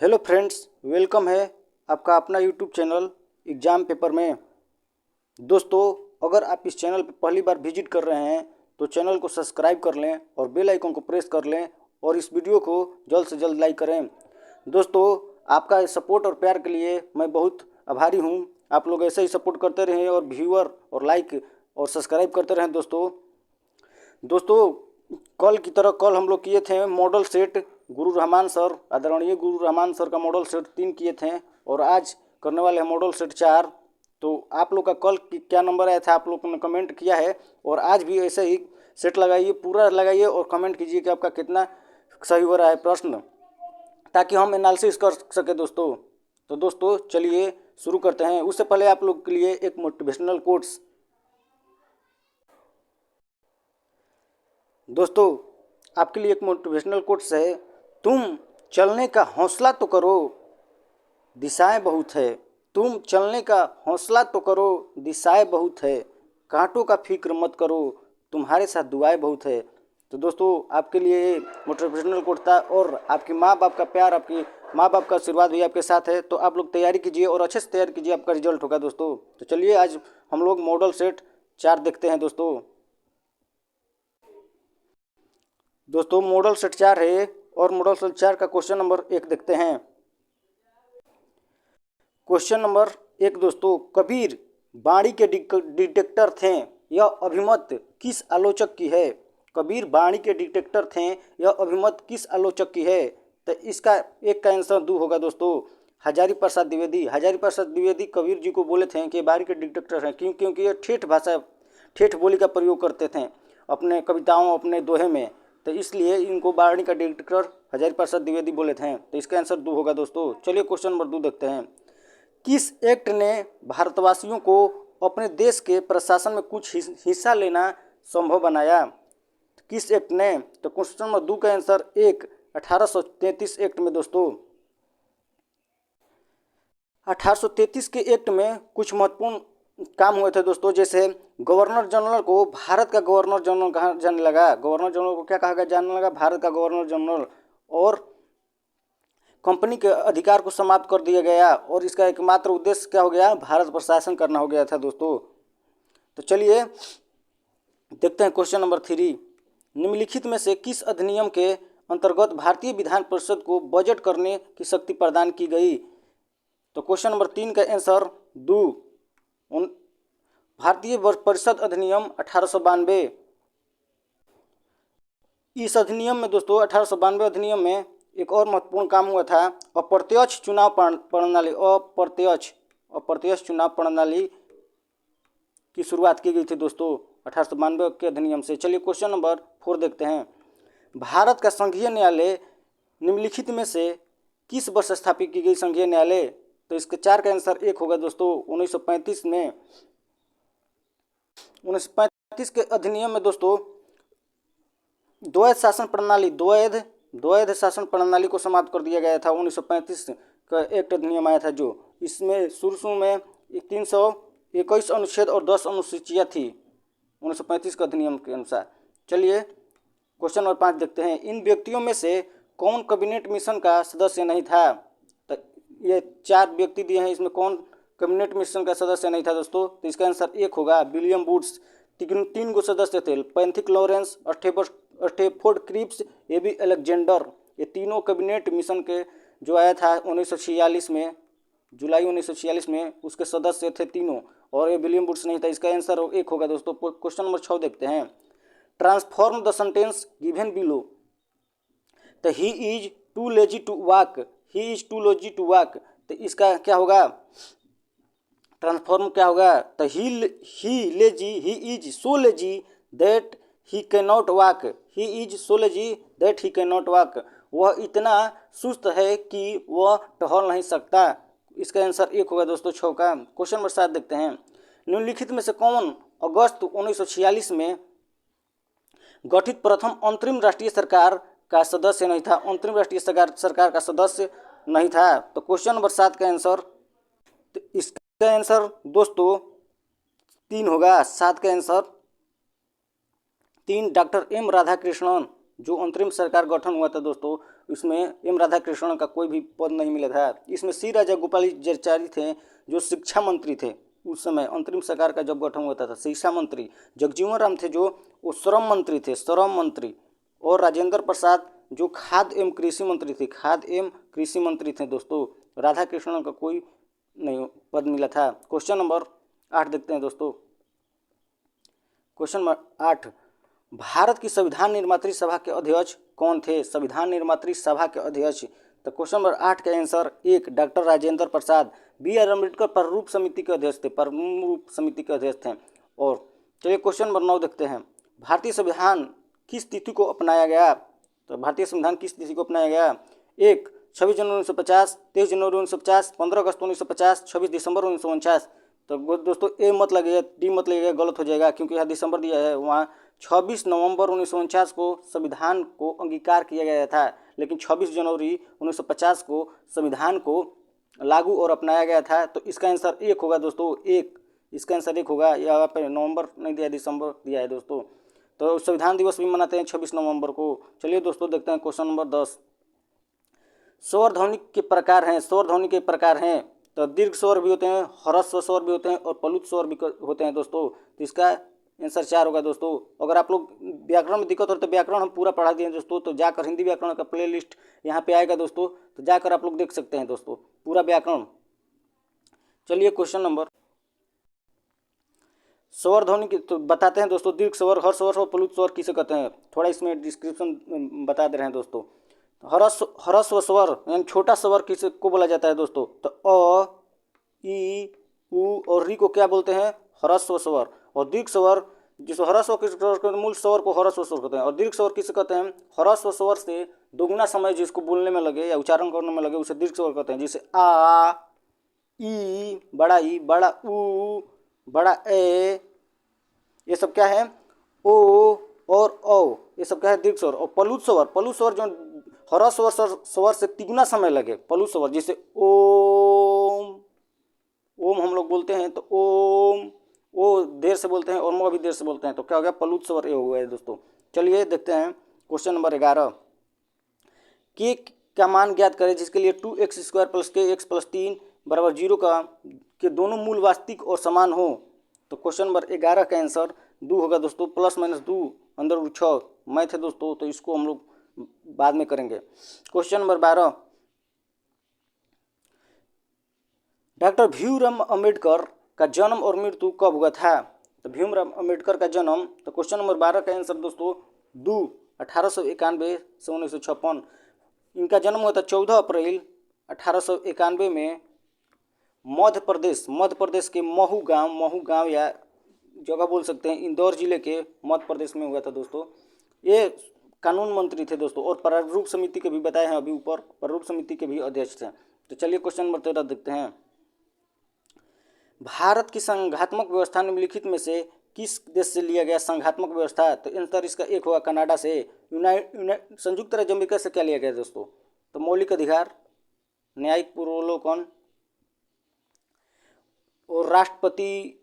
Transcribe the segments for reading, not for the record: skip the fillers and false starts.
Hello friends, welcome है आपका अपना यूट्यूब चैनल एग्ज़ाम पेपर में। दोस्तों, अगर आप इस चैनल पर पहली बार विजिट कर रहे हैं तो चैनल को सब्सक्राइब कर लें और बेल आइकन को प्रेस कर लें और इस वीडियो को जल्द से जल्द लाइक करें। दोस्तों, आपका सपोर्ट और प्यार के लिए मैं बहुत आभारी हूं। आप लोग ऐसे ही सपोर्ट करते रहें और व्यूअर और लाइक और सब्सक्राइब करते रहें। दोस्तों, कल हम लोग किए थे मॉडल सेट गुरु रहमान सर, आदरणीय गुरु रहमान सर का मॉडल सेट 3 किए थे और आज करने वाले हैं मॉडल सेट 4। तो आप लोग का कल क्या नंबर आया था आप लोगों ने कमेंट किया है और आज भी ऐसे ही सेट लगाइए, पूरा लगाइए और कमेंट कीजिए कि आपका कितना सही हो रहा है प्रश्न, ताकि हम एनालिसिस कर सके दोस्तों। तो दोस्तों चलिए शुरू करते हैं। उससे पहले आप लोग के लिए एक मोटिवेशनल कोट्स। दोस्तों, आपके लिए एक मोटिवेशनल कोट्स है। तुम चलने का हौसला तो करो, दिशाएं बहुत है। तुम चलने का हौसला तो करो, दिशाएं बहुत है। कांटों का फिक्र मत करो, तुम्हारे साथ दुआएं बहुत है। तो दोस्तों, आपके लिए मोटिवेशनल कोट था और आपकी माँ बाप का प्यार, आपकी माँ बाप का आशीर्वाद भी आपके साथ है। तो आप लोग तैयारी कीजिए और अच्छे से तैयारी कीजिए, आपका रिजल्ट होगा दोस्तों। तो चलिए आज हम लोग मॉडल सेट 4 देखते हैं दोस्तों मॉडल सेट 4 है और मॉडल सेट 4 का क्वेश्चन नंबर 1 देखते हैं। क्वेश्चन नंबर 1 दोस्तों, कबीर वाणी के डिटेक्टर थे, यह अभिमत किस आलोचक की है? कबीर वाणी के डिटेक्टर थे, यह अभिमत किस आलोचक की है? तो इसका एक का आंसर 2 होगा दोस्तों, हजारी प्रसाद द्विवेदी। हजारी प्रसाद द्विवेदी कबीर जी को बोले थे कि वाणी के डिटेक्टर हैं, क्योंकि ये ठेठ बोली का प्रयोग करते थे अपने कविताओं, अपने दोहे में। तो इसलिए इनको वाणी का डिटेक्टर हजारी प्रसाद द्विवेदी बोले थे। तो इसका आंसर 2 होगा दोस्तों। चलिए क्वेश्चन नंबर 2 देखते हैं। किस एक्ट ने भारतवासियों को अपने देश के प्रशासन में कुछ हिस्सा लेना संभव बनाया? किस एक्ट ने? तो क्वेश्चन नंबर 2 का आंसर 1 1833 एक्ट में दोस्तों। 1833 के एक्ट में कुछ महत्वपूर्ण काम हुए थे दोस्तों, जैसे गवर्नर जनरल को भारत का गवर्नर जनरल कहा जाने लगा। गवर्नर जनरल को क्या कहा जाने लगा? भारत का गवर्नर जनरल। और कंपनी के अधिकार को समाप्त कर दिया गया और इसका एकमात्र उद्देश्य क्या हो गया? भारत पर शासन करना हो गया था दोस्तों। तो चलिए देखते हैं क्वेश्चन नंबर 3। निम्नलिखित में से किस अधिनियम के अंतर्गत भारतीय विधान परिषद को बजट करने की शक्ति प्रदान की गई? तो क्वेश्चन नंबर 3 का आंसर 2 भारतीय परिषद अधिनियम 1892। इस अधिनियम में दोस्तों 1892 अधिनियम में एक और महत्वपूर्ण काम हुआ था, अप्रत्यक्ष चुनाव प्रणाली। अप्रत्यक्ष चुनाव प्रणाली की शुरुआत की गई थी दोस्तों 1892 के अधिनियम से। चलिए क्वेश्चन नंबर 4 देखते हैं। भारत का संघीय न्यायालय निम्नलिखित में से किस वर्ष स्थापित की गई संघीय न्यायालय? तो इसके 4 का आंसर 1 होगा दोस्तों, 1935 में। 1935 के अधिनियम में दोस्तों द्वैध शासन प्रणाली को समाप्त कर दिया गया था। 1935 का एक्ट अधिनियम आया था, जो इसमें शुरू में 321 अनुच्छेद और 10 अनुसूचियाँ थी 1935 के अधिनियम के अनुसार। चलिए क्वेश्चन नंबर 5 देखते हैं। इन व्यक्तियों में से कौन कैबिनेट मिशन का सदस्य नहीं था? तो ये 4 व्यक्ति दिए हैं, इसमें कौन कैबिनेट मिशन का सदस्य नहीं था दोस्तों? तो इसका आंसर 1 होगा, विलियम वुड्स। 3 गो सदस्य थे, Pethick Lawrence, Stafford Cripps, AB Alexander. ये तीनों कैबिनेट मिशन के जो आया था 1946 में, जुलाई 1946 में, उसके सदस्य थे तीनों, और ये विलियम वुड्स नहीं था। इसका आंसर 1 होगा दोस्तों। क्वेश्चन नंबर 6 देखते हैं। Transform the sentence given below. तो he is too lazy to walk, he is too lazy to walk. तो इसका क्या होगा? ट्रांसफॉर्म क्या होगा? तो he is so lazy that he can not walk. He is so lazy that he can not walk. वह इतना सुस्त है कि वह टहल नहीं सकता। इसका आंसर 1 होगा दोस्तों, 6 का। क्वेश्चन नंबर 7 देखते हैं। निम्नलिखित में से कौन अगस्त 1946 में गठित प्रथम अंतरिम राष्ट्रीय सरकार का सदस्य नहीं था? अंतरिम राष्ट्रीय सरकार का सदस्य नहीं था। तो क्वेश्चन नंबर 7 का आंसर, तो इसका आंसर दोस्तों 3 होगा। 7 का आंसर 3 डॉक्टर एम राधाकृष्णन, जो अंतरिम सरकार गठन हुआ था दोस्तों, इसमें एम राधाकृष्णन का कोई भी पद नहीं मिला था। इसमें सी राजागोपालाचारी थे जो शिक्षा मंत्री थे उस समय, अंतरिम सरकार का जब गठन होता था। शिक्षा मंत्री जगजीवन राम थे जो वो श्रम मंत्री थे, श्रम मंत्री। और राजेंद्र प्रसाद जो खाद्य एवं कृषि मंत्री थे, खाद्य एवं कृषि मंत्री थे दोस्तों। राधा कृष्णन का कोई नहीं पद मिला था। क्वेश्चन नंबर 8 देखते हैं दोस्तों। क्वेश्चन नंबर 8, भारत की संविधान निर्मात्री सभा के अध्यक्ष कौन थे? संविधान निर्मात्री सभा के अध्यक्ष। तो क्वेश्चन नंबर 8 का answer 1 doctor Rajendra Prasad. B R Ambedkar प्रारूप समिति के अध्यक्ष थे, प्रारूप समिति के अध्यक्ष थे। और चलिए क्वेश्चन नंबर 9 देखते हैं। भारतीय संविधान किस तिथि को अपनाया गया? तो भारतीय संविधान किस तिथि को अपनाया गया? 1 26 जनवरी 1950, 23 जनवरी 1950, 15 अगस्त 1950, 26 दिसंबर 1949। तो दोस्तों ए मत लगेगा, डी मत लगेगा, गलत हो जाएगा क्योंकि यहाँ दिसंबर दिया है, वहाँ 26 नवंबर 1949 को संविधान को अंगीकार किया गया था, लेकिन 26 जनवरी 1950 को संविधान को लागू और अपनाया गया था। तो इसका आंसर 1 होगा दोस्तों, 1, इसका आंसर 1 होगा। यहाँ पे नवंबर नहीं दिया, दिसंबर दिया है दोस्तों। तो संविधान दिवस भी मनाते हैं 26 नवंबर को। चलिए दोस्तों देखते हैं क्वेश्चन नंबर 10। स्वर ध्वनि के प्रकार हैं, स्वर ध्वनि के प्रकार हैं। तो दीर्घ स्वर भी होते हैं, ह्रस्व स्वर भी होते हैं और प्लुत स्वर भी होते हैं दोस्तों। तो इसका आंसर 4 होगा दोस्तों। अगर आप लोग व्याकरण में दिक्कत हो तो व्याकरण हम पूरा पढ़ा दिए दोस्तों, तो जाकर हिंदी व्याकरण का प्लेलिस्ट यहाँ पे आएगा दोस्तों, तो जाकर आप लोग देख सकते हैं दोस्तों पूरा व्याकरण। चलिए क्वेश्चन नंबर, स्वर ध्वनि की तो बताते हैं दोस्तों। दीर्घ स्वर, हर्ष स्वर और प्लुत स्वर किसे कहते हैं, थोड़ा इसमें डिस्क्रिप्शन बता दे रहे हैं दोस्तों। ह्रस्व स्वर यानी छोटा स्वर किसे को बोला जाता है दोस्तों? तो अ, ई, उ और री को क्या बोलते हैं? ह्रस्व स्वर। और दीर्घ स्वर जिसे ह्रस्व किस मूल स्वर को ह्रस्व स्वर कहते हैं। और दीर्घ स्वर किसे कहते हैं? ह्रस्व स्वर से दोगुना समय जिसको बोलने में लगे या उच्चारण करने में लगे उसे दीर्घ स्वर कहते हैं। जैसे आ, ई, बड़ा ऊ, बड़ा ए, ये सब क्या है? ओ और औ, ये सब क्या है? दीर्घ स्वर। और प्लुत स्वर जो ह्रस्व स्वर से तिगुना समय लगे, प्लुत स्वर। जैसे ओम, ओम हम लोग बोलते हैं तो ओम, ओ देर से बोलते हैं और म भी देर से बोलते हैं, तो क्या हो गया? प्लुत स्वर ये हो गया दोस्तों। चलिए देखते हैं क्वेश्चन नंबर 11। के का मान ज्ञात करें जिसके लिए 2x² + kx + 3 = 0 के दोनों मूल वास्तविक और समान हो। तो क्वेश्चन नंबर 11 का आंसर 2 होगा दोस्तों, +-2 √6 मैथ है दोस्तों, तो इसको हम लोग बाद में करेंगे। Question number 12, doctor Bhimrao Ambedkar का जन्म और मृत्यु कब हुआ था? तो भीमराव अम्बेडकर का जन्म, तो क्वेश्चन नंबर 12 का आंसर दोस्तों 2 1891 से 1956। इनका जन्म हुआ था 14 अप्रैल 1891 में मध्य प्रदेश के महू गांव या जगह बोल सकते हैं, इंदौर जिले के मध्य प्रदेश में हुआ था दोस्तों। ये कानून मंत्री थे दोस्तों और प्रारूप समिति के भी बताए हैं अभी ऊपर, प्रारूप समिति के भी अध्यक्ष थे। तो चलिए क्वेश्चन नंबर 13 देखते हैं। भारत की संघात्मक व्यवस्था निम्नलिखित में से किस देश से लिया गया संघात्मक व्यवस्था? तो आंसर इसका 1 होगा कनाडा से। संयुक्त राज्य अमेरिका से क्या लिया गया दोस्तों? तो मौलिक अधिकार, न्यायिक पूर्वावलोकन और राष्ट्रपति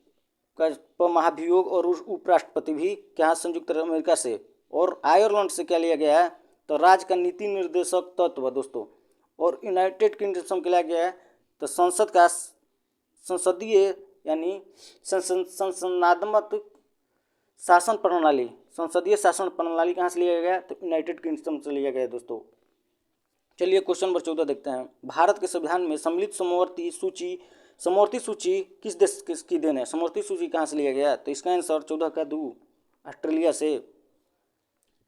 का महाभियोग और उपराष्ट्रपति भी क्या संयुक्त राज्य अमेरिका से। और आयरलैंड से क्या लिया गया है? तो राज्य का नीति निर्देशक तत्व दोस्तों। और यूनाइटेड किंगडम के लिया गया है तो संसद का संसदीय यानी संसदनात्मक शासन प्रणाली, संसदीय शासन प्रणाली कहाँ से लिया गया? तो यूनाइटेड किंगडम से लिया गया दोस्तों। चलिए क्वेश्चन नंबर 14 देखते हैं। भारत के संविधान में सम्मिलित समवर्ती सूची किस देश की देन है? समवर्ती सूची कहाँ से लिया गया? तो इसका आंसर 14 का 2 ऑस्ट्रेलिया से।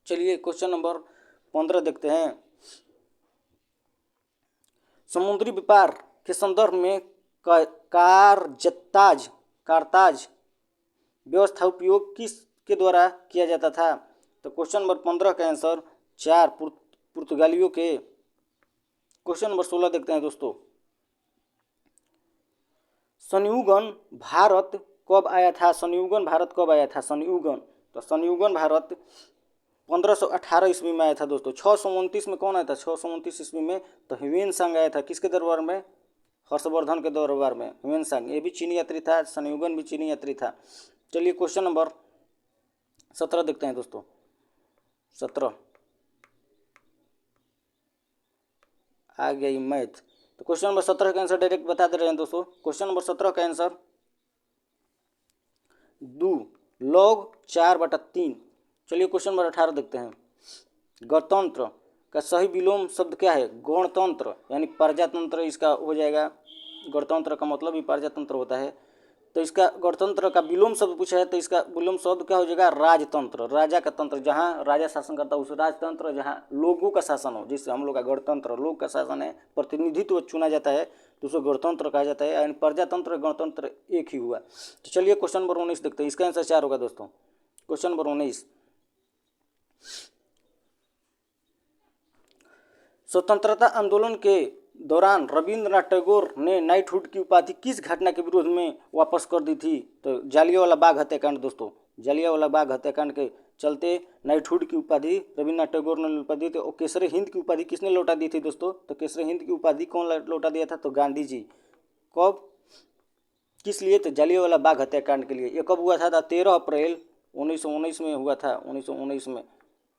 चलिए क्वेश्चन नंबर 15 देखते हैं। समुद्री व्यापार के संदर्भ में कारताज व्यवस्था उपयोग किस के द्वारा किया जाता था? तो क्वेश्चन नंबर 15 का आंसर 4 पुर्तगालियों के। क्वेश्चन नंबर 16 देखते हैं दोस्तों। संयुगन भारत कब आया था? संयुगन भारत कब आया था? तो संयुगन भारत 1518 ईस्वी में आया था दोस्तों। 629 में कौन आया था? 629 ईस्वी में तो ह्वेनसांग आया था। किसके दरबार में? हर्षवर्धन के दरबार में ह्वेनसांग। ये भी चीनी यात्री था, संयुगन भी चीनी यात्री था। चलिए क्वेश्चन नंबर 17 देखते हैं दोस्तों। 17 आ गई मैथ। तो क्वेश्चन नंबर 17 का आंसर डायरेक्ट बता दे रहे हैं दोस्तों। क्वेश्चन नंबर 17 का आंसर 2 log 4/3। चलिए क्वेश्चन नंबर 18 देखते हैं। गणतंत्र का सही विलोम शब्द क्या है? गणतंत्र यानी प्रजातंत्र इसका हो जाएगा। गणतंत्र का मतलब ही प्रजातंत्र होता है। तो इसका गणतंत्र का विलोम शब्द पूछा है, तो इसका विलोम शब्द क्या हो जाएगा? राजतंत्र। राजा का तंत्र, जहाँ राजा शासन करता है उस राजतंत्र, जहाँ लोगों का शासन हो, जिससे हम लोग का गणतंत्र, लोग का शासन है, प्रतिनिधित्व चुना जाता है, तो उसको गणतंत्र कहा जाता है। यानी प्रजातंत्र गणतंत्र एक ही हुआ। तो चलिए क्वेश्चन नंबर 19 देखते हैं। इसका आंसर 4 होगा दोस्तों। क्वेश्चन नंबर 19, स्वतंत्रता आंदोलन के दौरान रविंद्रनाथ टैगोर ने नाइटहुड की उपाधि किस घटना के विरोध में वापस कर दी थी? तो जालियांवाला बाग हत्याकांड दोस्तों। जालियांवाला बाग हत्याकांड के चलते नाइटहुड की उपाधि रविंद्रनाथ टैगोर ने लौटा दी थी। और केसरी हिंद की उपाधि किसने लौटा दी थी दोस्तों? तो केसरी हिंद की उपाधि कौन लौटा दिया था? तो गांधी जी। कब, किस लिए? तो जालियांवाला बाग हत्याकांड के लिए। ये कब हुआ था? 13 अप्रैल 1919 में हुआ था। 1919 में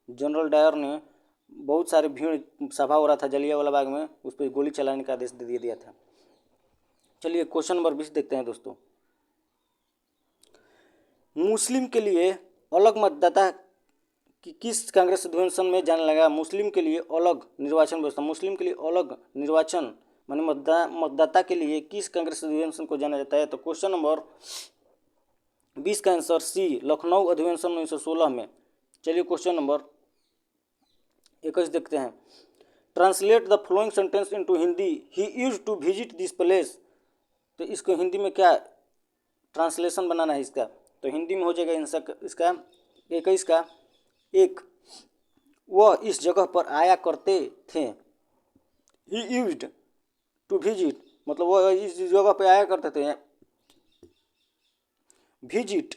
जनरल डायर ने, बहुत सारे भीड़ सभा हो रहा था जालियांवाला बाग में, उस पर गोली चलाने का आदेश दे दिया था। चलिए क्वेश्चन नंबर 20 देखते हैं दोस्तों। मुस्लिम के लिए अलग मतदाता कि किस कांग्रेस अधिवेशन में जाने लगा? मुस्लिम के लिए अलग निर्वाचन व्यवस्था, मुस्लिम के लिए अलग निर्वाचन माने मतदाता के लिए किस कांग्रेस अधिवेशन को जाना जाता है? तो क्वेश्चन नंबर 20 का आंसर सी, लखनऊ अधिवेशन 1916 में। चलिए क्वेश्चन नंबर 21 देखते हैं। Translate the following sentence into Hindi. He used to visit this place. तो इसको हिंदी में क्या ट्रांसलेशन बनाना है इसका? तो हिंदी में हो जाएगा इसका 21 का 1, वह इस जगह पर आया करते थे। ही यूज्ड टू विजिट मतलब वह इस जगह पर आया करते थे। विजिट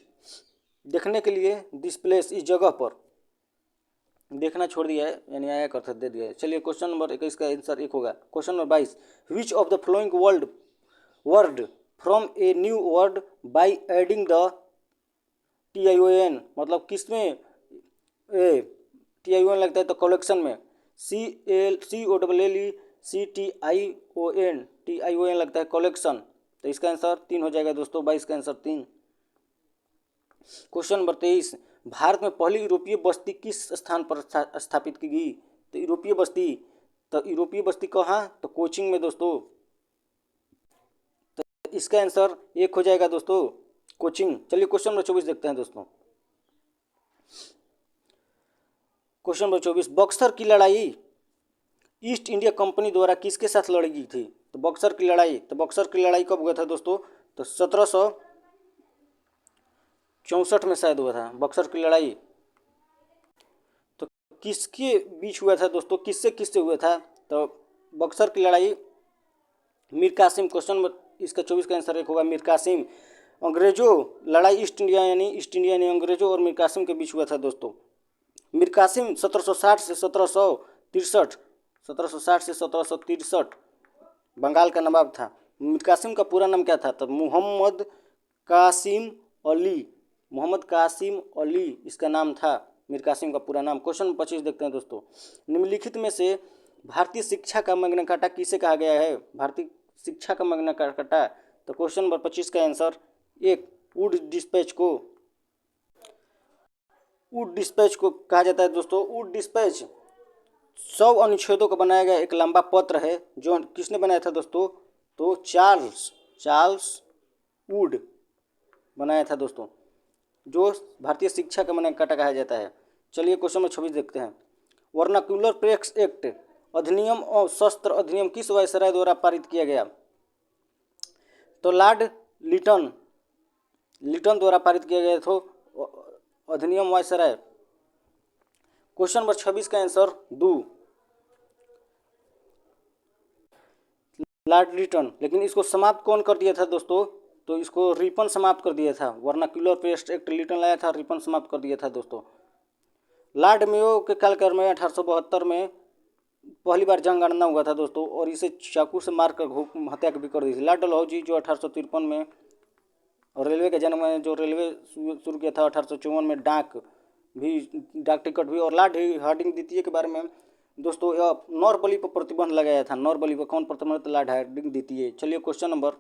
देखने के लिए, दिस प्लेस इस जगह पर, देखना छोड़ दिया है यानी आया करते दे दिया है। चलिए क्वेश्चन नंबर 21 का आंसर 1 होगा। Question number 22, which of the flowing word from a new word by adding the TION मतलब किसमें TION लगता है? तो कलेक्शन में COLLECTION लगता है कलेक्शन। तो इसका आंसर 3 हो जाएगा दोस्तों। 22 का आंसर 3। क्वेश्चन नंबर 23, भारत में पहली यूरोपीय बस्ती किस स्थान पर स्थापित की गई? तो यूरोपीय बस्ती कहाँ? तो कोचिंग में दोस्तों। तो इसका आंसर 1 हो जाएगा दोस्तों, कोचिंग। चलिए क्वेश्चन नंबर 24 देखते हैं दोस्तों। क्वेश्चन नंबर 24, बक्सर की लड़ाई ईस्ट इंडिया कंपनी द्वारा किसके साथ लड़ी गई थी? तो बक्सर की लड़ाई कब हुआ था दोस्तों? तो 1764 में शायद हुआ था बक्सर की लड़ाई। तो किसके बीच हुआ था दोस्तों? किससे हुआ था? तो बक्सर की लड़ाई मीर कासिम। क्वेश्चन इसका 24 का आंसर 1 होगा, मीर कासिम। अंग्रेजों लड़ाई ईस्ट इंडिया यानी अंग्रेजों और मीर कासिम के बीच हुआ था दोस्तों। मीर कासिम 1760 से 1763 बंगाल का नवाब था। मीर कासिम का पूरा नाम क्या था? तो मोहम्मद कासिम अली इसका नाम था, मीर कासिम का पूरा नाम। क्वेश्चन 25 देखते हैं दोस्तों। निम्नलिखित में से भारतीय शिक्षा का मैग्ना कार्टा किसे कहा गया है? भारतीय शिक्षा का मैग्ना कार्टा। तो क्वेश्चन नंबर 25 का आंसर 1, वुड डिस्पैच को कहा जाता है दोस्तों। वुड डिस्पैच 100 अनुच्छेदों का बनाया गया एक लंबा पत्र है, जो किसने बनाया था दोस्तों? तो चार्ल्स वुड बनाया था दोस्तों, जो भारतीय शिक्षा का मैग्ना कार्टा कहा जाता है। चलिए क्वेश्चन नंबर 26 देखते हैं। वर्नाक्यूलर प्रेस एक्ट अधिनियम और शस्त्र अधिनियम किस वायसराय द्वारा पारित किया गया? तो लॉर्ड लिटन द्वारा पारित किया गया था अधिनियम वायसराय। क्वेश्चन नंबर 26 का आंसर 2, लॉर्ड लिटन। लेकिन इसको समाप्त कौन कर दिया था दोस्तों? तो इसको रिपन समाप्त कर दिया था। वर्नाक्यूलर प्रेस एक्ट लिटन लाया था, रिपन समाप्त कर दिया था दोस्तों। लॉर्ड मेयो के कालक्रम में 1872 में पहली बार जनगणना हुआ था दोस्तों, और इसे चाकू से मारकर हत्या भी कर दी थी। लॉर्ड डलहौजी जो 1853 में, और रेलवे के जन्म में जो रेलवे शुरू किया था 1854 में, डाक टिकट भी। और लॉर्ड हार्डिंग द्वितीय के बारे में दोस्तों यह नौरबली पर प्रतिबंध लगाया था। नौरबली पर कौन प्रतिबंध लॉर्ड हार्डिंग देती है। चलिए क्वेश्चन नंबर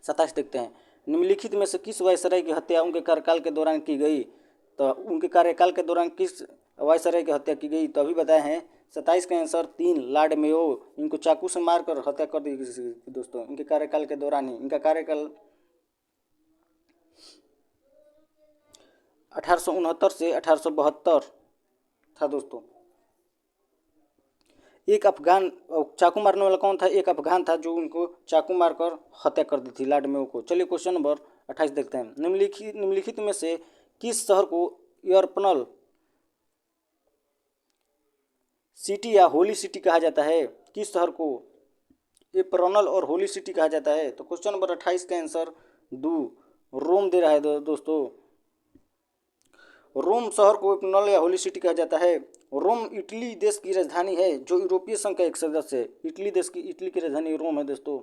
27 देखते हैं। निम्नलिखित में से किस वायसराय की हत्या उनके कार्यकाल के दौरान की गई। तो उनके कार्यकाल के दौरान किस वायसराय की हत्या की गई, तो अभी बताए हैं। 27 का आंसर 3 लॉर्ड मेयो, इनको चाकू से मारकर हत्या कर दी गई दोस्तों, इनके कार्यकाल के दौरान ही। इनका कार्यकाल 1869 से 1872 था दोस्तों। एक अफगान चाकू मारने वाला कौन था, एक अफगान था जो उनको चाकू मारकर हत्या कर दी थी लॉर्ड मेयो को। चलिए क्वेश्चन नंबर 28 देखते हैं। निम्नलिखित में से किस शहर को एयरपनल सिटी या होली सिटी कहा जाता है। किस शहर को एपरनल और होली सिटी कहा जाता है। तो क्वेश्चन नंबर 28 का आंसर रोम दे रहा है दोस्तों। रोम शहर को एपरनल या होली सिटी कहा जाता है। रोम इटली देश की राजधानी है जो यूरोपीय संघ का एक सदस्य है। इटली की राजधानी रोम है दोस्तों।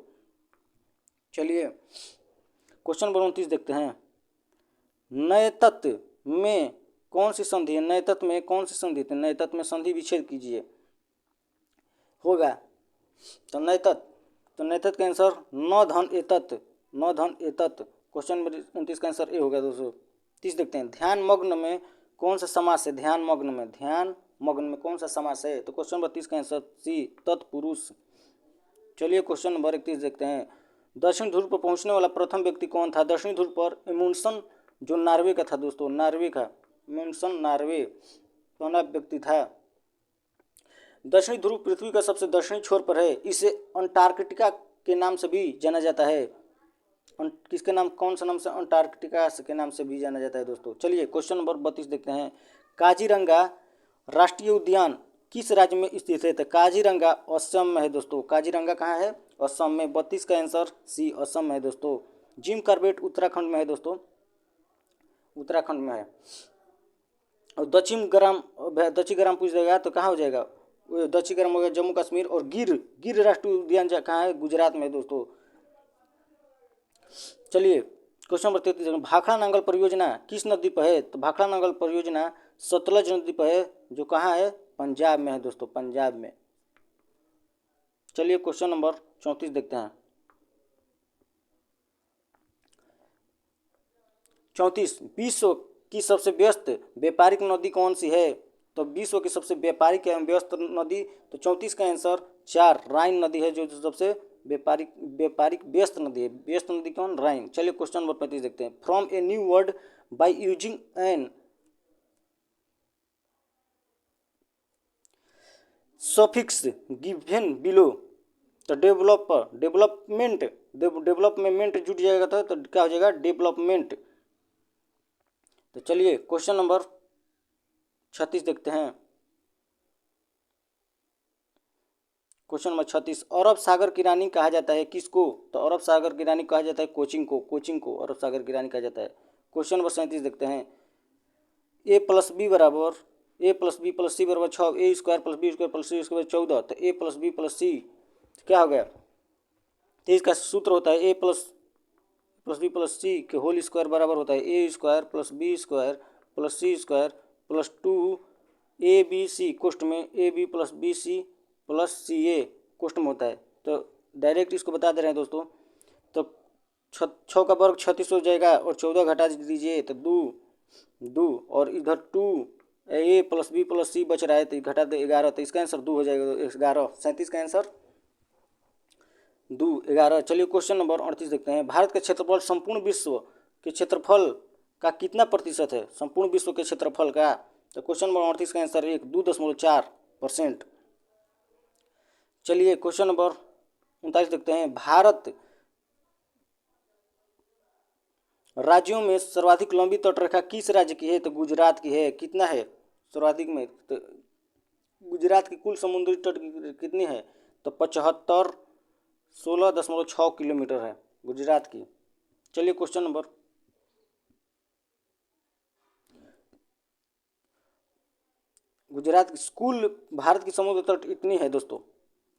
चलिए क्वेश्चन नंबर 29 देखते हैं। नयतत्व में कौन सी संधि है। नयतत्व में कौन सी संधि है। नयतत्व में संधि विच्छेद कीजिए होगा। तो नयतत्व का आंसर न धन एतत्। क्वेश्चन नंबर 29 का आंसर ए होगा दोस्तों। 30 देखते हैं। ध्यान मग्न में कौन सा समास है। ध्यान मग्न में कौन सा समास है। तो क्वेश्चन नंबर 30 का आंसर सी तत्पुरुष। चलिए क्वेश्चन नंबर 31 देखते हैं। दक्षिण ध्रुव पर पहुंचने वाला प्रथम व्यक्ति कौन था। दक्षिण ध्रुव पर एमुंडसन जो नॉर्वे का था दोस्तों, नॉर्वे का एमुंडसन नॉर्वे पहला व्यक्ति था। दक्षिणी ध्रुव पृथ्वी का सबसे दक्षिणी छोर पर है। इसे अंटार्कटिका के नाम से भी जाना जाता है। किसके नाम, कौन सा नाम से, अंटार्कटिका के नाम से भी जाना जाता है दोस्तों। चलिए क्वेश्चन नंबर 32 देखते हैं। काजीरंगा राष्ट्रीय उद्यान किस राज्य में स्थित है। तो काजीरंगा असम में है दोस्तों। काजीरंगा कहाँ है, असम में। 32 का आंसर सी असम में है दोस्तों। जिम कॉर्बेट उत्तराखंड में है दोस्तों, उत्तराखंड में है। और दक्षिण ग्राम पूछ देगा तो कहाँ हो जाएगा, दक्षिण ग्राम हो गया जम्मू कश्मीर। और गिर राष्ट्रीय उद्यान कहाँ है, गुजरात में है दोस्तों। चलिए क्वेश्चन नंबर 33। भाखड़ा नांगल परियोजना किस नदी पर है। तो भाखड़ा नांगल परियोजना सतलज नदी पर है जो कहाँ है, पंजाब में है दोस्तों, पंजाब में। चलिए क्वेश्चन नंबर 34 देखते हैं। 34 विश्व की सबसे व्यस्त व्यापारिक नदी कौन सी है। तो विश्व की सबसे व्यापारिक एवं व्यस्त नदी, तो 34 का आंसर 4 राइन नदी है जो सबसे व्यापारिक व्यस्त नदी है। व्यस्त नदी कौन, राइन। चलिए क्वेश्चन नंबर 35 देखते हैं। From a new word by using an suffix given below. तो डेवलपमेंट जुट जाएगा तो क्या हो जाएगा, डेवलपमेंट। तो चलिए क्वेश्चन नंबर 36 देखते हैं। Question number 36। अरब सागर की रानी कहा जाता है किसको। तो अरब सागर की रानी कहा जाता है कोचिन को अरब सागर की रानी कहा जाता है। क्वेश्चन नंबर 37 देखते हैं। a + b = c = 6, a² + b² + c² 14। तो a + b + c क्या हो गया, तो इसका सूत्र होता है a + b + c के होल स्क्वायर बराबर होता है a² + b² + c² + 2abc कोष्ठ में ab + bc + ca कोष्ठ में होता है। तो डायरेक्ट इसको बता दे रहे हैं दोस्तों। तो 6 का वर्ग 36 हो जाएगा और 14 घटा दीजिए तो 2 और इधर 2 a + b + c बच रहा है तो घटा दे 11। तो इसका आंसर 2 हो जाएगा 11। 37 का आंसर 2 11। चलिए क्वेश्चन नंबर 38 देखते हैं। भारत का क्षेत्रफल संपूर्ण विश्व के क्षेत्रफल का कितना प्रतिशत है। संपूर्ण विश्व के क्षेत्रफल का। तो क्वेश्चन नंबर 38 का आंसर 2.4%। चलिए क्वेश्चन नंबर 39 देखते हैं। भारत राज्यों में सर्वाधिक लंबी तटरेखा किस राज्य की है। तो गुजरात की है। कितना है सर्वाधिक में, तो गुजरात की कुल समुद्री तट कितनी है, तो 16.6 किलोमीटर है गुजरात की। चलिए क्वेश्चन नंबर गुजरात की कुल भारत की समुद्र तट इतनी है दोस्तों,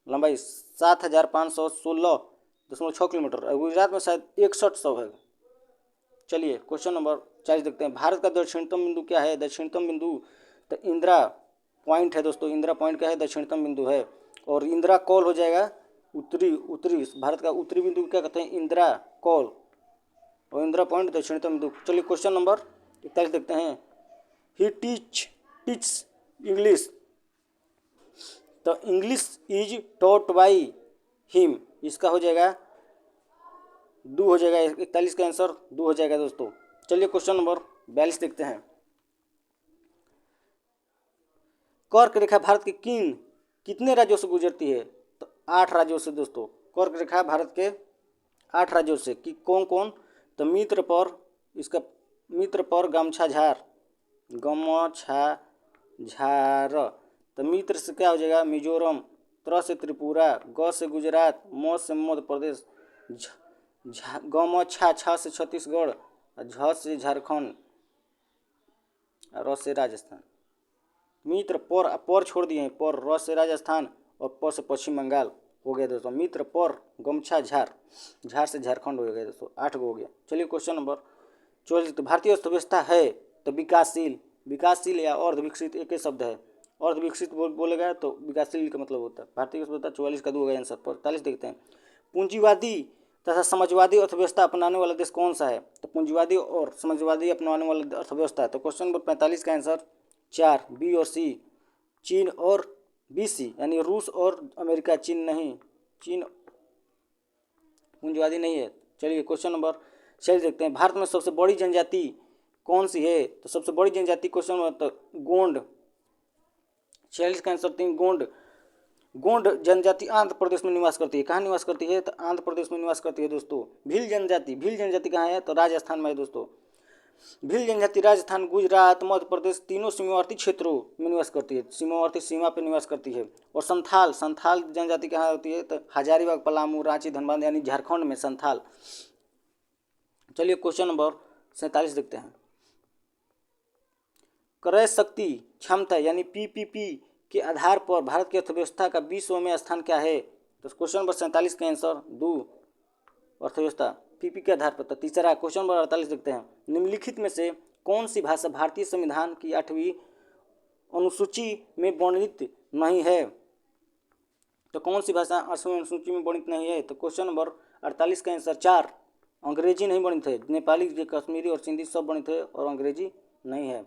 लंबाई 7516.6 किलोमीटर। गुजरात में शायद 6100 है। चलिए क्वेश्चन नंबर 40 देखते हैं। भारत का दक्षिणतम बिंदु क्या है। दक्षिणतम बिंदु तो इंदिरा पॉइंट है दोस्तों, इंदिरा पॉइंट क्या है, दक्षिणतम बिंदु है। और इंदिरा कौल हो जाएगा उत्तरी, उत्तरी भारत का उत्तरी बिंदु क्या कहते हैं, इंदिरा कौल, और इंदिरा पॉइंट दक्षिणतम बिंदु। चलिए क्वेश्चन नंबर 41 देखते हैं। ही टीच इंग्लिश, तो English is taught by him, इसका हो जाएगा दो, हो जाएगा 41 का आंसर दो हो जाएगा दोस्तों। चलिए क्वेश्चन नंबर 42 देखते हैं। कर्क रेखा भारत के कितने राज्यों से गुजरती है, तो 8 राज्यों से दोस्तों। कर्क रेखा भारत के 8 राज्यों से, कि कौन कौन, तो मित्र पर, इसका मित्र पर गमछा झार, गमछा झार, तो मित्र से क्या हो जाएगा, मिजोरम, त्र से त्रिपुरा, ग से गुजरात, म से मध्य प्रदेश, गमछा, छ से छत्तीसगढ़, झ से झारखंड, र से राजस्थान। मित्र पर छोड़ दिए हैं, पर, र से राजस्थान और प से पश्चिम बंगाल हो गया दोस्तों। मित्र पर गमछा झार, झार से झारखंड हो गया दोस्तों, 8 हो गया। चलिए क्वेश्चन नंबर 44, तो भारतीय अर्थव्यवस्था है तो विकासशील, विकासशील या अर्धविकसित एक ही शब्द है। अर्धविकसित बोलेगा तो विकासशील का मतलब होता है। भारतीय अर्थव्यवस्था 44 का 2 हो गया आंसर। 45 देखते हैं। पूंजीवादी तथा समाजवादी अर्थव्यवस्था अपनाने वाला देश कौन सा है, तो पूंजीवादी और समाजवादी अपनाने वाला अर्थव्यवस्था है। तो क्वेश्चन नंबर 45 का आंसर 4 बी और सी, चीन और बी सी, यानी रूस और अमेरिका, चीन नहीं, चीन पूंजीवादी नहीं है। चलिए क्वेश्चन नंबर 6 देखते हैं। भारत में सबसे बड़ी जनजाति कौन सी है, तो सबसे बड़ी जनजाति क्वेश्चन नंबर तो गोंड, 46 का आंसर 3 गोंड। गोंड जनजाति आंध्र प्रदेश में निवास करती है। कहाँ निवास करती है, तो आंध्र प्रदेश में निवास करती है दोस्तों। भील जनजाति कहाँ है, तो राजस्थान में है दोस्तों। भील जनजाति राजस्थान, गुजरात, मध्य प्रदेश, तीनों सीमावर्ती क्षेत्रों में निवास करती है, सीमावर्ती सीमा पर निवास करती है। और संथाल जनजाति कहाँ होती है, तो हजारीबाग, पलामू, रांची, धनबाद, यानी झारखंड में संथाल। चलिए क्वेश्चन नंबर 47 देखते हैं। क्रय शक्ति क्षमता यानी पीपीपी के आधार पर भारत की अर्थव्यवस्था का विश्व में स्थान क्या है, तो क्वेश्चन नंबर 47 का आंसर 2, अर्थव्यवस्था पीपी के आधार पर। तो तीसरा क्वेश्चन नंबर 48 देखते हैं। निम्नलिखित में से कौन सी भाषा भारतीय संविधान की 8वीं अनुसूची में वर्णित नहीं है, तो कौन सी भाषा 8वीं अनुसूची में वर्णित नहीं है, तो क्वेश्चन नंबर 48 का आंसर 4, अंग्रेजी नहीं वर्णित है। नेपाली, कश्मीरी और सिंधी सब वर्णित है और अंग्रेजी नहीं है।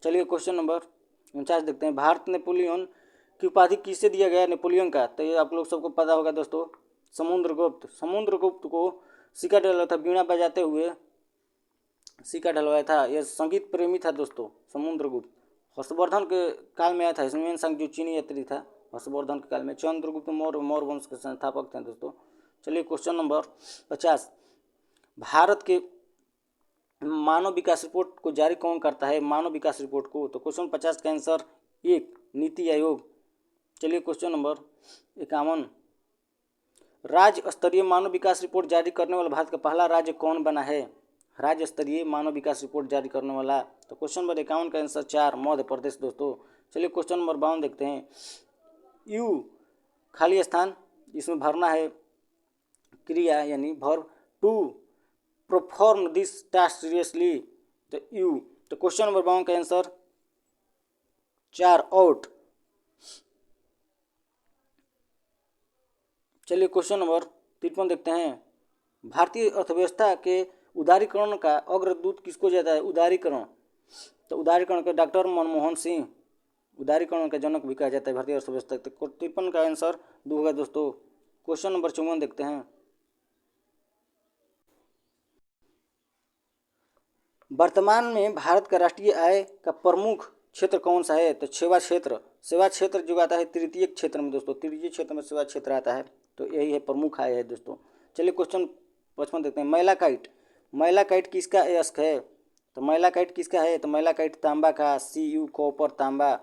चलिए क्वेश्चन नंबर 49 देखते हैं। भारत नेपोलियन की उपाधि किसे दिया गया, नेपोलियन का, तो ये आप लोग सबको पता होगा दोस्तों, समुद्रगुप्त को सिक्का डलवाया था, बीणा बजाते हुए सिक्का डलवाया था। यह संगीत प्रेमी था दोस्तों समुद्रगुप्त। हर्षवर्धन के काल में आया था, इसमें संग जो चीनी यात्री था हर्षवर्धन के काल में। चंद्रगुप्त मौर्य वंश के संस्थापक थे दोस्तों। चलिए क्वेश्चन नंबर 50, भारत के मानव विकास रिपोर्ट को जारी कौन करता है, मानव विकास रिपोर्ट को, तो क्वेश्चन 50 का आंसर 1, नीति आयोग। चलिए क्वेश्चन नंबर 51, राज्य स्तरीय मानव विकास रिपोर्ट जारी करने वाला भारत का पहला राज्य कौन बना है, राज्य स्तरीय मानव विकास रिपोर्ट जारी करने वाला, तो क्वेश्चन नंबर 51 का आंसर 4, मध्य प्रदेश दोस्तों। चलिए क्वेश्चन नंबर 52 देखते हैं। यू खाली स्थान, इसमें भरना है क्रिया यानी verb to perform this task seriously, तो यू, तो क्वेश्चन नंबर 52 का आंसर 4, आउट। चलिए क्वेश्चन नंबर 53 देखते हैं। भारतीय अर्थव्यवस्था के उदारीकरण का अग्रदूत किसको जाता है, उदारीकरण, तो उदारीकरण के डॉक्टर मनमोहन सिंह, उदारीकरण का जनक भी कहा जाता है भारतीय अर्थव्यवस्था। तो 53 का आंसर 2 होगा दोस्तों। क्वेश्चन नंबर 54 देखते हैं। वर्तमान में भारत का राष्ट्रीय आय का प्रमुख क्षेत्र कौन सा है, तो सेवा क्षेत्र जो आता है तृतीय क्षेत्र में दोस्तों, तृतीय क्षेत्र में सेवा क्षेत्र आता है, तो यही है प्रमुख आय है दोस्तों। चलिए क्वेश्चन 55 देखते हैं। मैलाकाइट किसका अयस्क है, तो मैलाकाइट किसका है, तो मैलाकाइट तांबा का, Cu कॉपर तांबा।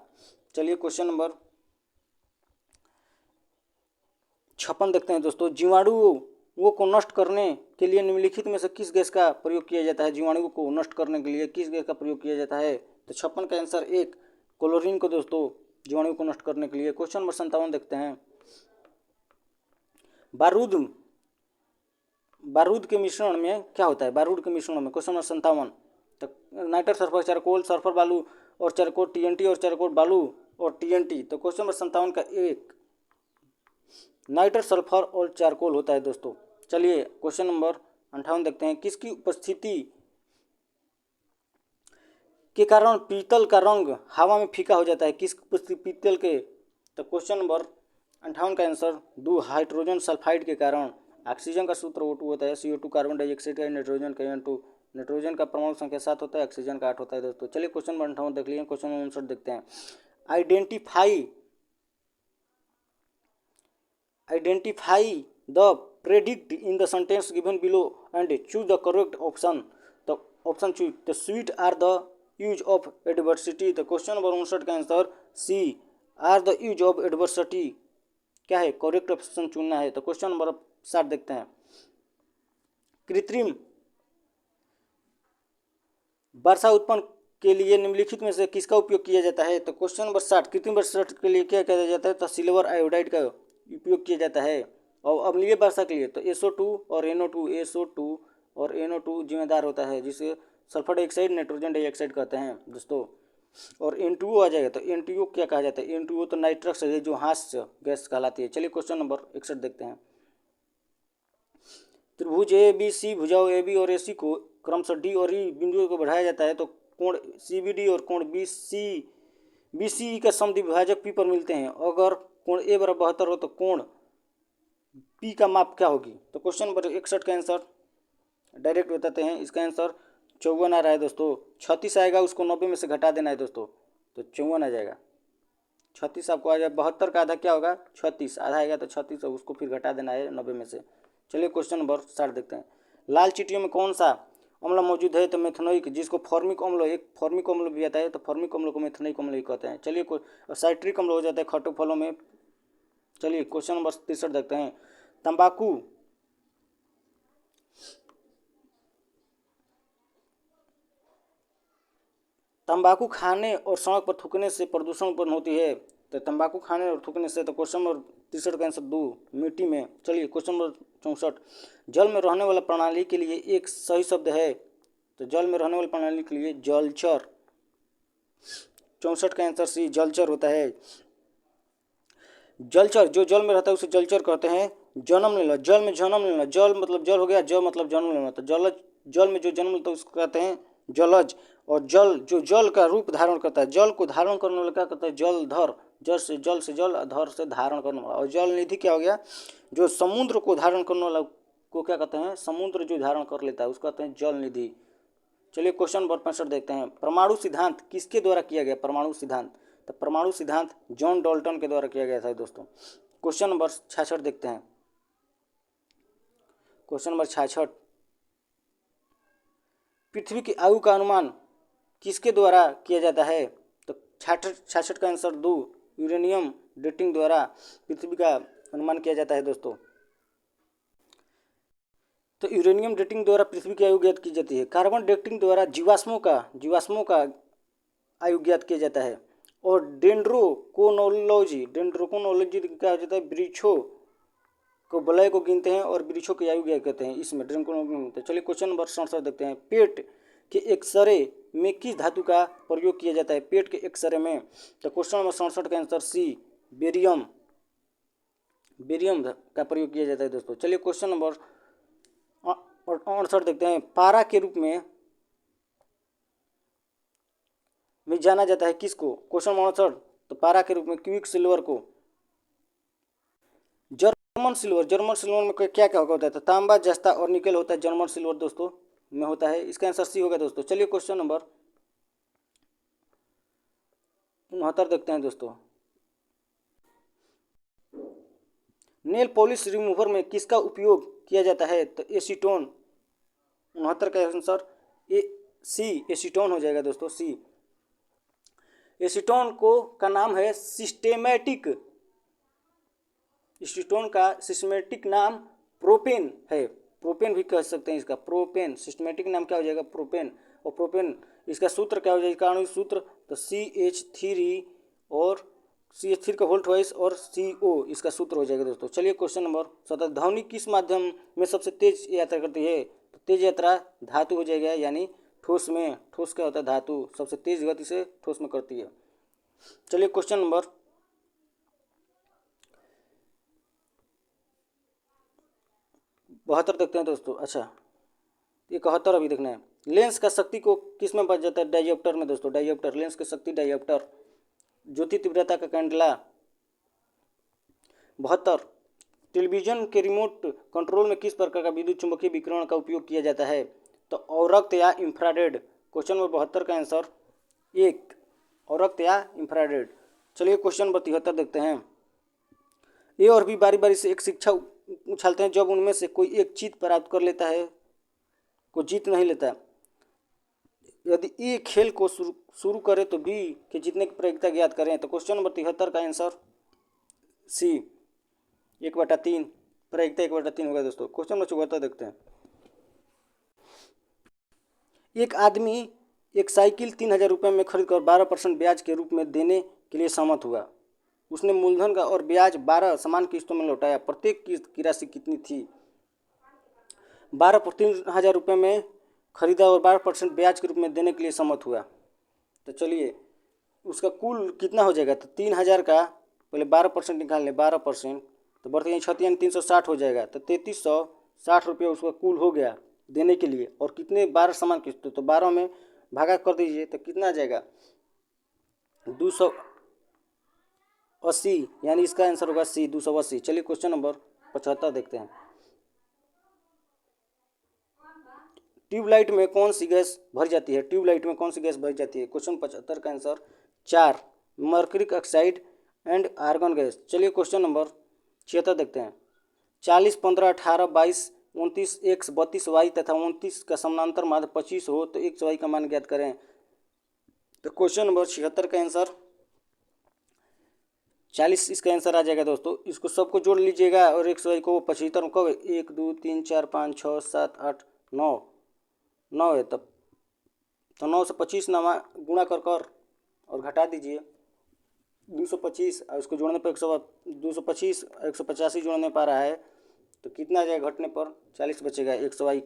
चलिए क्वेश्चन नंबर 56 देखते हैं दोस्तों। जीवाणुओं को नष्ट करने के लिए निम्नलिखित में से किस गैस का प्रयोग किया जाता है, जीवाणुओं को नष्ट करने के लिए किस गैस का प्रयोग किया जाता है, तो 56 का आंसर 1, क्लोरीन को दोस्तों, जीवाणुओं को नष्ट करने के लिए। क्वेश्चन नंबर 57 देखते हैं। बारूद के मिश्रण में क्या होता है, बारूद के मिश्रण में, क्वेश्चन नंबर 57, तो नाइट्रस सल्फर चारकोल, सल्फर बालू और चारकोल TNT और चारकोल बालू और TNT। तो क्वेश्चन नंबर 57 का एक नाइट्रस, सल्फर और चारकोल होता है दोस्तों। चलिए क्वेश्चन नंबर 58 देखते हैं। किसकी उपस्थिति के कारण पीतल का रंग हवा में फीका हो जाता है? किस उपस्थिति पीतल के? तो क्वेश्चन नंबर 58 का आंसर दो, हाइड्रोजन सल्फाइड के कारण। ऑक्सीजन का सूत्र O2 होता है, CO2 कार्बन डाइऑक्साइड का, नाइट्रोजन का N2। नाइट्रोजन का परमाणु संख्या 7 होता है, ऑक्सीजन का 8 होता है दोस्तों। चलिए क्वेश्चन नंबर 58 देख लीजिए। क्वेश्चन नंबर 59 देखते हैं। Identify the predict in the sentence given below and choose the correct option. तो option choose the sweet are the use of adversity. तो क्वेश्चन नंबर 59 का answer C, are the use of adversity क्या है? Correct option चुनना है। तो question number 60 देखते हैं। कृत्रिम वर्षा उत्पन्न के लिए निम्नलिखित में से किसका उपयोग किया जाता है? तो क्वेश्चन नंबर 60, कृत्रिम वर्षा के लिए क्या किया जाता है? तो सिल्वर आयोडाइड का उपयोग किया जाता है। और अम्लीय वर्षा के लिए तो SO2 और NO2 और NO2 जिम्मेदार होता है, जिसे सल्फर डाइऑक्साइड, नाइट्रोजन डाइऑक्साइड कहते हैं दोस्तों। और N2O आ जाएगा तो N2O क्या कहा जाता है? N2O तो नाइट्रस है, जो हास्य गैस कहलाती है। चलिए क्वेश्चन नंबर 61 देखते हैं। त्रिभुज ABC, भुजाओं AB और AC को क्रमशः D और E बिंदुओं को बढ़ाया जाता है तो कोण CBD और कोण BCE का समद्विभाजक P पर मिलते हैं। अगर कोण A बराबर 72 हो तो कोण P का माप क्या होगी? तो क्वेश्चन नंबर 61 का आंसर डायरेक्ट बताते हैं। इसका आंसर 54 आ रहा है दोस्तों। 36 आएगा, उसको 90 में से घटा देना है दोस्तों, तो 54 आ जाएगा। 36 आपको आ जाए, 72 का आधा क्या होगा? 36, आधा आएगा तो 36, उसको फिर घटा देना है 90 में से। चलिए क्वेश्चन नंबर 60 देखते हैं। लाल चींटियों में कौन सा अम्ल मौजूद है? तो मेथनोइक, जिसको फॉर्मिक अम्ल, एक फॉर्मिक अम्ल भी आता है, तो फॉर्मिक अम्ल को मेथनोइक अम्ल ही कहते हैं। चलिए साइट्रिक अम्ल हो जाता है खट्टे फलों में। चलिए क्वेश्चन नंबर 63 देखते हैं। तंबाकू खाने और सड़क पर थूकने से प्रदूषण उत्पन्न होती है। तो तंबाकू खाने और थूकने से, तो क्वेश्चन नंबर 63 का आंसर 2, मिट्टी में। चलिए क्वेश्चन नंबर 64, जल में रहने वाला प्रणाली के लिए एक सही शब्द है? तो जल में रहने वाली प्रणाली के लिए जलचर। 64 का आंसर सी, जलचर होता है। जलचर, जो जल में रहता है उसे जलचर कहते हैं। जन्म लेना, जल में जन्म लेना, जल मतलब जल हो गया, जल मतलब जन्म लेना, तो जल में जो जन्म लेता है उसको कहते हैं जलज। और जल जो जल का रूप धारण करता है, जल को धारण करने वाला क्या कहता है? जलधर। जल से जल, धर से धारण करने वाला। और जल निधि क्या हो गया? जो समुद्र को धारण करने वाला को क्या कहते हैं? समुद्र जो धारण कर लेता है उसको कहते हैं जल निधि। चलिए क्वेश्चन नंबर 65 देखते हैं। परमाणु सिद्धांत किसके द्वारा किया गया? परमाणु सिद्धांत, तो परमाणु सिद्धांत जॉन डाल्टन के द्वारा किया गया था दोस्तों। क्वेश्चन नंबर 66 देखते हैं। क्वेश्चन नंबर 66, पृथ्वी की आयु का अनुमान किसके द्वारा किया जाता है? तो 66 का आंसर 2, यूरेनियम डेटिंग द्वारा पृथ्वी का अनुमान किया जाता है दोस्तों। तो यूरेनियम डेटिंग द्वारा पृथ्वी की आयु ज्ञात की जाती है। कार्बन डेटिंग द्वारा जीवाश्मों का आयु ज्ञात किया जाता है। और डेंड्रोकोनोलॉजी क्या हो जाता है? वृक्षों को वलय को गिनते हैं और वृक्षों की आयु ज्ञात करते हैं, इसमें डेंड्रोकोनोलॉजी। चलिए क्वेश्चन नंबर 67 देखते हैं। पेट के एक्सरे में किस धातु का प्रयोग किया जाता है? पेट के एक्सरे में, तो क्वेश्चन नंबर 67 का आंसर सी, बेरियम का प्रयोग किया जाता है दोस्तों। चलिए क्वेश्चन नंबर 68 देखते हैं। पारा के रूप में जाना जाता है किसको? क्वेश्चन नंबर 68, तो पारा के रूप में क्विक सिल्वर को। जर्मन सिल्वर में क्या क्या होता है? तो तांबा, जस्ता और निकेल होता है जर्मन सिल्वर दोस्तों में होता है। इसका आंसर सी होगा दोस्तों। चलिए क्वेश्चन नंबर 69 देखते हैं दोस्तों। नेल पॉलिश रिमूवर में किसका उपयोग किया जाता है? तो एसीटोन। 69 का आंसर एसीटोन हो जाएगा दोस्तों, सी। एसीटोन का नाम है सिस्टेमेटिक। एसीटोन का सिस्टेमेटिक नाम प्रोपेन है। प्रोपेन भी कह सकते हैं इसका, प्रोपेन। सिस्टेमेटिक नाम क्या हो जाएगा? प्रोपेन। और प्रोपेन इसका सूत्र क्या हो जाएगा? आणविक सूत्र तो CH3 और CH3 का होल ट्वाइस और CO इसका सूत्र हो जाएगा दोस्तों। चलिए क्वेश्चन नंबर 17, ध्वनि किस माध्यम में सबसे तेज यात्रा करती है? तो तेज यात्रा धातु हो जाएगा, यानी ठोस में। ठोस क्या होता है? धातु सबसे तेज गति से ठोस में करती है। चलिए क्वेश्चन नंबर 72 देखते हैं दोस्तों। अच्छा, 71 अभी देखना है। लेंस का शक्ति को किस में बढ़ जाता है? डायोप्टर में दोस्तों, डायोप्टर, लेंस की शक्ति डायोप्टर। ज्योति तीव्रता का कैंडला। 72, टेलीविजन के रिमोट कंट्रोल में किस प्रकार का विद्युत चुंबकीय विकिरण का उपयोग किया जाता है? तो अवरक्त या इंफ्रारेड। क्वेश्चन नंबर 72 का आंसर एक, अवरक्त या इंफ्रारेड। चलिए क्वेश्चन नंबर 73 देखते हैं। ए और बी बारी बारी से एक शिक्षा उछालते हैं। जब उनमें से कोई एक जीत प्राप्त कर लेता है, को जीत नहीं लेता। यदि ए खेल को शुरू करे तो बी के जीतने की प्रायिकता ज्ञात करें। तो क्वेश्चन नंबर 73 का आंसर सी, 1/3, प्रायिकता 1/3 होगा दोस्तों। क्वेश्चन नंबर 74 देखते हैं। एक आदमी एक साइकिल 3,000 रुपये में खरीदकर 12% ब्याज के रूप में देने के लिए सहमत हुआ। उसने मूलधन का और ब्याज 12 समान किस्तों में लौटाया। प्रत्येक किस्त की राशि कितनी थी? 12 पर 3,000 रुपये में खरीदा और 12% ब्याज के रूप में देने के लिए सहमत हुआ। तो चलिए उसका कुल कितना हो जाएगा? तो 3,000 का पहले 12% निकाल लें, 12% तो बढ़ते हैं 36 यानी 360 हो जाएगा। तो 3,360 रुपये उसका कुल हो गया देने के लिए। और कितने 12 समान किस्तों, तो 12 में भागा कर दीजिए तो कितना आ जाएगा? 280, यानी इसका आंसर होगा सी, 280। चलिए क्वेश्चन नंबर 75 देखते हैं। ट्यूबलाइट में कौन सी गैस भरी जाती है? ट्यूबलाइट में कौन सी गैस भरी जाती है? क्वेश्चन 75 का answer 4, mercuric oxide and argon gas. चलिए क्वेश्चन नंबर 76 देखते हैं। 40, 15, 18, 22, 29, x 32y तथा 29 का समानांतर माध्य 25 हो तो x y का मान ज्ञात करें। तो क्वेश्चन नंबर 76 का आंसर 40 इसका आंसर आ जाएगा दोस्तों। इसको सबको जोड़ लीजिएगा और एक्स वाई को 75 कब? 1 2 3 4 5 6 7 8 9 9 है तब। तो 9 से 25 नामा गुणा कर और घटा दीजिए 225, और उसको जोड़ने पर 225 185 जोड़ने पा रहा है तो कितना आ जाएगा? घटने पर 40 बचेगा, 100y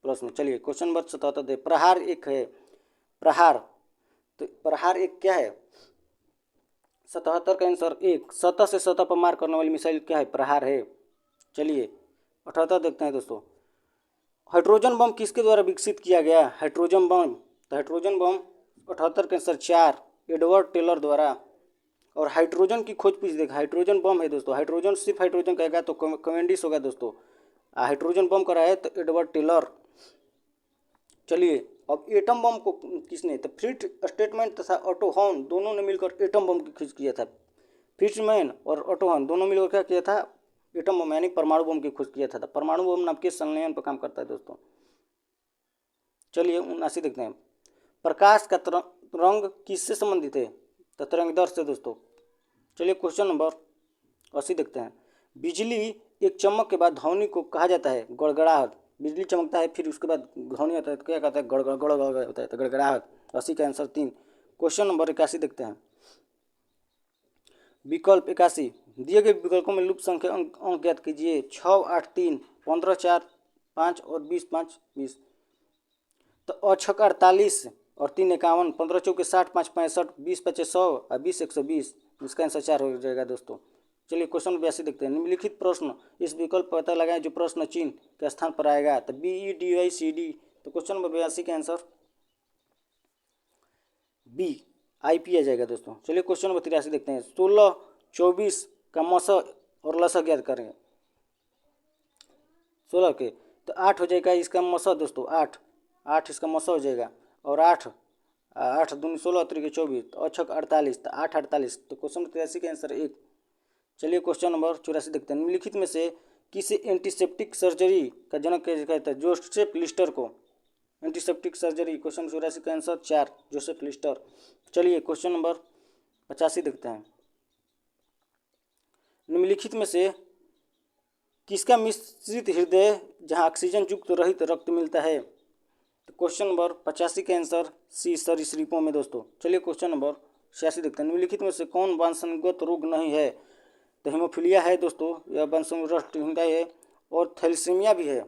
प्लस में। चलिए क्वेश्चन नंबर 77 दे। प्रहार एक है, प्रहार, तो प्रहार एक क्या है? 77 का आंसर एक, सतह से सतह पर मार करने वाली मिसाइल क्या है? प्रहार है। चलिए 78 देखते हैं दोस्तों। हाइड्रोजन बम किसके द्वारा विकसित किया गया? हाइड्रोजन बम, तो हाइड्रोजन बम 78 के आंसर 4, एडवर्ड टेलर द्वारा। और हाइड्रोजन की खोज पूछ देगा, हाइड्रोजन बम है दोस्तों। हाइड्रोजन सिर्फ हाइड्रोजन कहेगा तो कमेंडिस होगा दोस्तों। हाइड्रोजन बम कराया तो एडवर्ड टेलर। चलिए अब एटम बम को किसने? तो फ्रिट्ज स्टेटमेंट तथा ऑटो हॉर्न दोनों ने मिलकर एटम बम की खोज किया था। फ्रिट्जमैन और ऑटो हॉर्न दोनों मिलकर क्या किया था? एटम बम यानी परमाणु बम की खोज किया था। परमाणु बम नाम के संलयन पर काम करता है दोस्तों। चलिए 79 देखते हैं। प्रकाश का रंग किससे संबंधित है? तो तरंगदैर्घ्य से दोस्तों। चलिए क्वेश्चन नंबर 80 देखते हैं। बिजली एक चमक के बाद ध्वनि को कहा जाता है गड़गड़ाहट। बिजली चमकता है फिर उसके बाद ध्वनि आता है तो क्या कहता है? गड़गड़ गड़गड़ होता है, तो गड़गड़ाहट। 80 का आंसर 3। क्वेश्चन नंबर 81 देखते हैं। विकल्प 81, दिए गए विकल्पों में लुप्त संख्या अंक ज्ञात कीजिए। 6, 8, 3, 15, 4, 5 और 20, 5, 20। तो 6 48 और 3 51, 15 चौके 60, 5 65, 20 5 100 और 20 120। इसका आंसर 4 हो जाएगा दोस्तों। चलिए क्वेश्चन 82 देखते हैं। निम्नलिखित प्रश्न इस विकल्प पता लगाएं जो प्रश्न चिन्ह के स्थान पर आएगा। तो BEDYCD। तो क्वेश्चन नंबर 82 का आंसर बी, IP आ जाएगा दोस्तों। चलिए क्वेश्चन नंबर 83 देखते हैं। 16, 24 का मौसा और लसा ज्ञात करेंगे। 16 के तो 8 हो जाएगा इसका मौसा दोस्तों, 8 इसका मौसा हो जाएगा। और 8 8 दूनी 16 तरीके 24, तो 6 48, तो 8 48। तो क्वेश्चन नंबर 83 का आंसर 1। चलिए क्वेश्चन नंबर 84 देखते हैं। निम्नलिखित में से किसे एंटीसेप्टिक सर्जरी का जनक कहता है? जोसेफ लिस्टर को एंटीसेप्टिक सर्जरी। क्वेश्चन 84 का आंसर 4, जोसेफ लिस्टर। चलिए क्वेश्चन नंबर 85 देखते हैं। निम्नलिखित में से किसका मिश्रित हृदय जहां ऑक्सीजन युक्त रहित रक्त मिलता है? तो क्वेश्चन नंबर 85 का आंसर सी, सरीसृपों में दोस्तों। चलिए क्वेश्चन नंबर 86 देखते हैं। निम्नलिखित में से कौन वंशानुगत रोग नहीं है? तो हीमोफीलिया है दोस्तों, यह वंशानुगत है। और थैलेसीमिया भी है,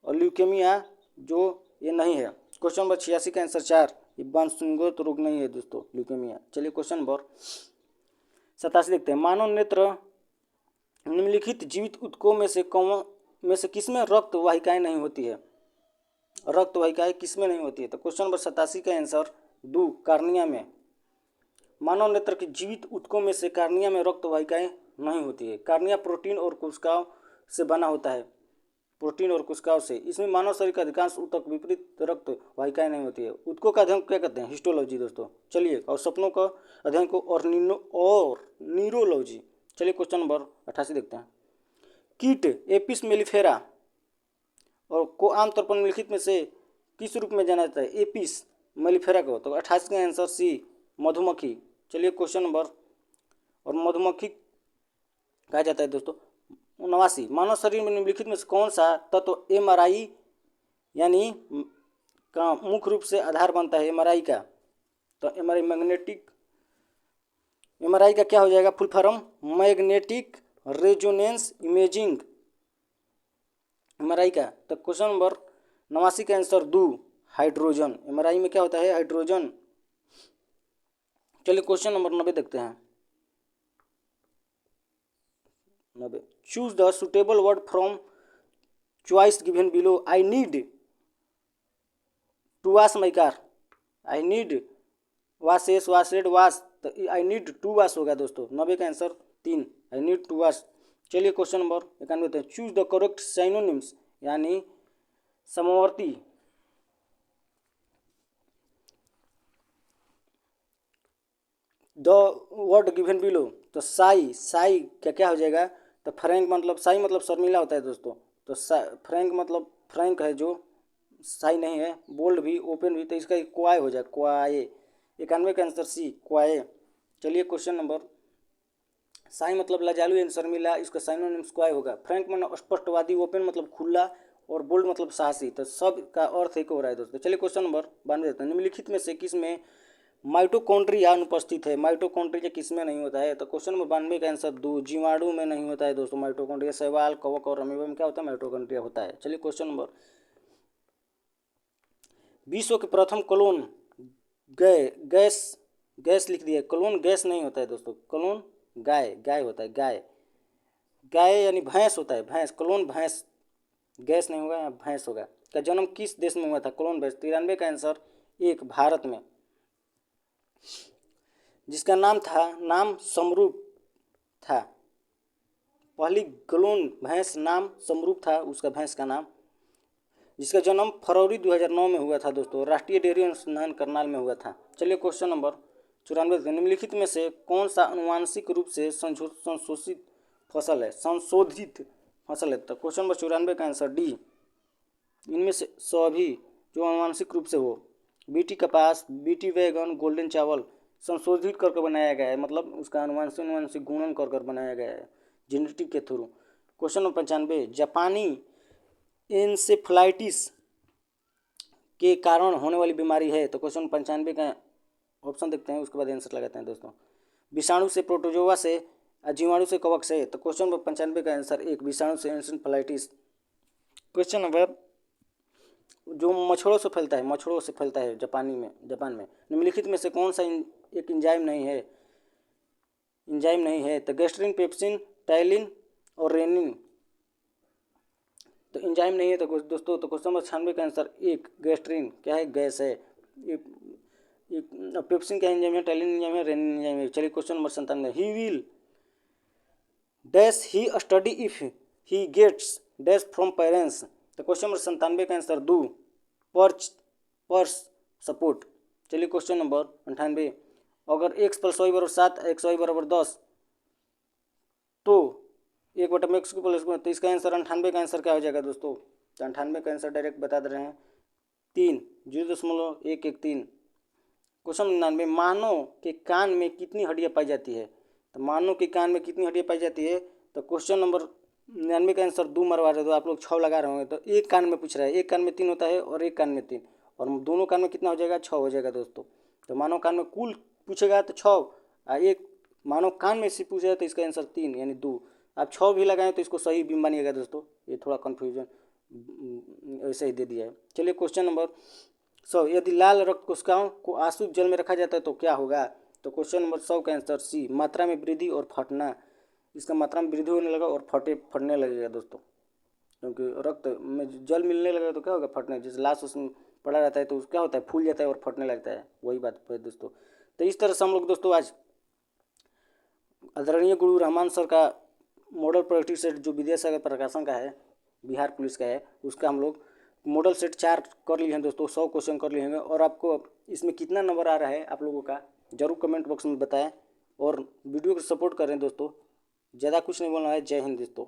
और ल्यूकेमिया जो ये नहीं है। क्वेश्चन नंबर 86 का आंसर 4, ये वंशगत रोग नहीं है दोस्तों, ल्यूकेमिया। चलिए क्वेश्चन नंबर 87 देखते हैं। मानव नेत्र निम्नलिखित जीवित ऊतकों में से किसमें रक्त वाहिकाएं नहीं होती है? रक्त वाहिकाएं किसमें नहीं होती है? तो क्वेश्चन नंबर 87 का आंसर दो, कार्निया में। मानव नेत्र के जीवित ऊतकों में से कार्निया में रक्त वाहिकाएं नहीं होती है। कार्निया प्रोटीन और कोशिकाओं से बना होता है, प्रोटीन और कोशिकाओं से। इसमें मानव शरीर का अधिकांश ऊतक विपरीत रक्त वाहिकाएं नहीं होती है। ऊतकों का अध्ययन क्या कहते हैं? हिस्टोलॉजी दोस्तों। चलिए, और सपनों का अध्ययन को और न्यूरोलॉजी। चलिए क्वेश्चन नंबर 88 देखते हैं। कीट एपिस मेलिफेरा और को आमतौर पर निम्नलिखित में से किस रूप में जाना जाता है? एपिस मेलिफेरा को। तो 88 का आंसर सी, मधुमक्खी। चलिए क्वेश्चन नंबर, और मधुमक्खी कहा जाता है दोस्तों। 89, मानव शरीर में निम्नलिखित में से कौन सा तत्व एमआरआई यानी का मुख्य रूप से आधार बनता है? एमआरआई का, तो एमआरआई का क्या हो जाएगा full form? Magnetic resonance imaging, MRI का। तो क्वेश्चन नंबर 89 का आंसर दो, हाइड्रोजन। एमआरआई में क्या होता है? हाइड्रोजन। चलिए क्वेश्चन नंबर 90 देखते हैं। 90, choose the suitable word from choice given below. I need to wash my car. I need washes, washed, wash, तो आई नीड टू वॉश होगा दोस्तों। 90 का answer 3, I need to wash. चलिए question number 91 देखते हैं। Choose the correct synonyms यानी समवर्ती। The word given below, तो साई, साई क्या हो जाएगा? तो फ्रैंक मतलब, साई मतलब शर्मिला होता है दोस्तों। तो फ्रैंक मतलब फ्रैंक है, जो साई नहीं है। बोल्ड भी, ओपन भी, तो इसका क्वाए हो जाए, क्वाए। 91 का आंसर सी, क्वाए। चलिए क्वेश्चन नंबर, साई मतलब लजालू एंड शर्मिला, इसका साइनोनिम्स क्वाए होगा। फ्रैंक मतलब स्पष्टवादी, ओपन मतलब खुला, और बोल्ड मतलब साहसी। तो सब का अर्थ एक हो रहा है दोस्तों। चलिए क्वेश्चन नंबर 92 देते हैं। निम्नलिखित में से किस में माइटोकॉन्ड्रिया अनुपस्थित है? माइटोकॉन्ड्रिया किस में नहीं होता है? तो क्वेश्चन नंबर 92 का आंसर दो, जीवाणु में नहीं होता है दोस्तों माइटोकॉन्ड्रिया। शैवाल, कवक और अमीबा में क्या होता है? माइटोकॉन्ड्रिया होता है। चलिए क्वेश्चन नंबर, विश्व के प्रथम क्लोन गैस लिख दिया। क्लोन गैस नहीं होता है दोस्तों, क्लोन गाय होता है। गाय यानी भैंस होता है, भैंस। क्लोन भैंस, गैस नहीं होगा, भैंस होगा। का जन्म किस देश में हुआ था? क्लोन भैंस। 93 का आंसर 1, भारत में। जिसका नाम समरूप था। पहली क्लोन भैंस नाम समरूप था उसका, भैंस का नाम, जिसका जन्म फरवरी 2009 में हुआ था दोस्तों। राष्ट्रीय डेयरी अनुसंधान करनाल में हुआ था। चलिए क्वेश्चन नंबर 94, निम्नलिखित में से कौन सा अनुवांशिक रूप से संशोधित फसल है? तो क्वेश्चन नंबर 94 का आंसर डी, इनमें से सभी जो अनुवांशिक रूप से हो। बीटी कपास, बीटी वैगन, गोल्डन चावल संशोधित करके बनाया गया है, मतलब उसका अनुवांशिक गुणन कर बनाया गया है जेनेटिक के थ्रू। क्वेश्चन नंबर 95, जापानी एन्सेफलाइटिस के कारण होने वाली बीमारी है? तो क्वेश्चन 95 का ऑप्शन देखते हैं, उसके बाद आंसर लगाते हैं दोस्तों। विषाणु से, प्रोटोजोआ से, जीवाणु से, कवक से। तो क्वेश्चन नंबर 95 का आंसर 1, विषाणु से एन्सेफलाइटिस। क्वेश्चन नंबर, जो मच्छरों से फैलता है जापान में, निम्नलिखित में से कौन सा एक एंजाइम नहीं है? तो गैस्ट्रिन, पेप्सिन, टाइलिन और रेनिन। तो एंजाइम नहीं है तो दोस्तों, तो क्वेश्चन नंबर 96 का आंसर 1, गैस्ट्रिन क्या है? गैस है। पेप्सिन क्या एंजाइम है? टाइलिन एंजाइम है, रेनिन एंजाइम है। चलिए question number 97, he will dash he study if he gets dash from parents. तो क्वेश्चन नंबर 97 का आंसर 2, पर्स सपोर्ट। चलिए क्वेश्चन नंबर 98, अगर x + y = 7, xy = 10, तो 1/x प्लस, तो इसका आंसर 98 का आंसर क्या हो जाएगा दोस्तों? तो 98 का आंसर डायरेक्ट बता दे रहे हैं 3, 0.113। क्वेश्चन 99, मानव के कान में कितनी हड्डियाँ पाई जाती है? तो मानव के कान में कितनी हड्डियाँ पाई जाती है? तो क्वेश्चन नंबर 99 का आंसर 2 मरवा रहे हो, आप लोग 6 लगा रहे होंगे। तो एक कान में पूछ रहा है, एक कान में 3 होता है और एक कान में 3, और दोनों कान में कितना हो जाएगा? 6 हो जाएगा दोस्तों। तो मानव कान में कुल पूछेगा तो 6, एक मानव कान में से पूछेगा तो इसका आंसर 3 यानी 2। आप 6 भी लगाएं तो इसको सही भी मानिएगा दोस्तों, ये थोड़ा कन्फ्यूजन ऐसे ही दे दिया है। चलिए क्वेश्चन नंबर 100 यदि लाल रक्त कोशिकाओं को आसुत जल में रखा जाता है तो क्या होगा। तो क्वेश्चन नंबर 100 का आंसर सी, मात्रा में वृद्धि और फटना। इसका मात्रा में वृद्धि होने लगा और फटने लगेगा दोस्तों, क्योंकि रक्त में जल मिलने लगेगा तो क्या होगा, फटने। जैसे लाश उसमें पड़ा रहता है तो क्या होता है, फूल जाता है और फटने लगता है, वही बात है दोस्तों। तो इस तरह से हम लोग दोस्तों आज आदरणीय गुरु रहमान सर का मॉडल प्रोजेक्टिव सेट जो विद्यासागर प्रकाशन का है, बिहार पुलिस का है, उसका हम लोग मॉडल सेट 4 कर लिए हैं दोस्तों। 100 क्वेश्चन कर लिए हैं और आपको इसमें कितना नंबर आ रहा है आप लोगों का जरूर कमेंट बॉक्स में बताएं और वीडियो को सपोर्ट करें दोस्तों। ज़्यादा कुछ नहीं बोलना है। जय हिंद दोस्तों।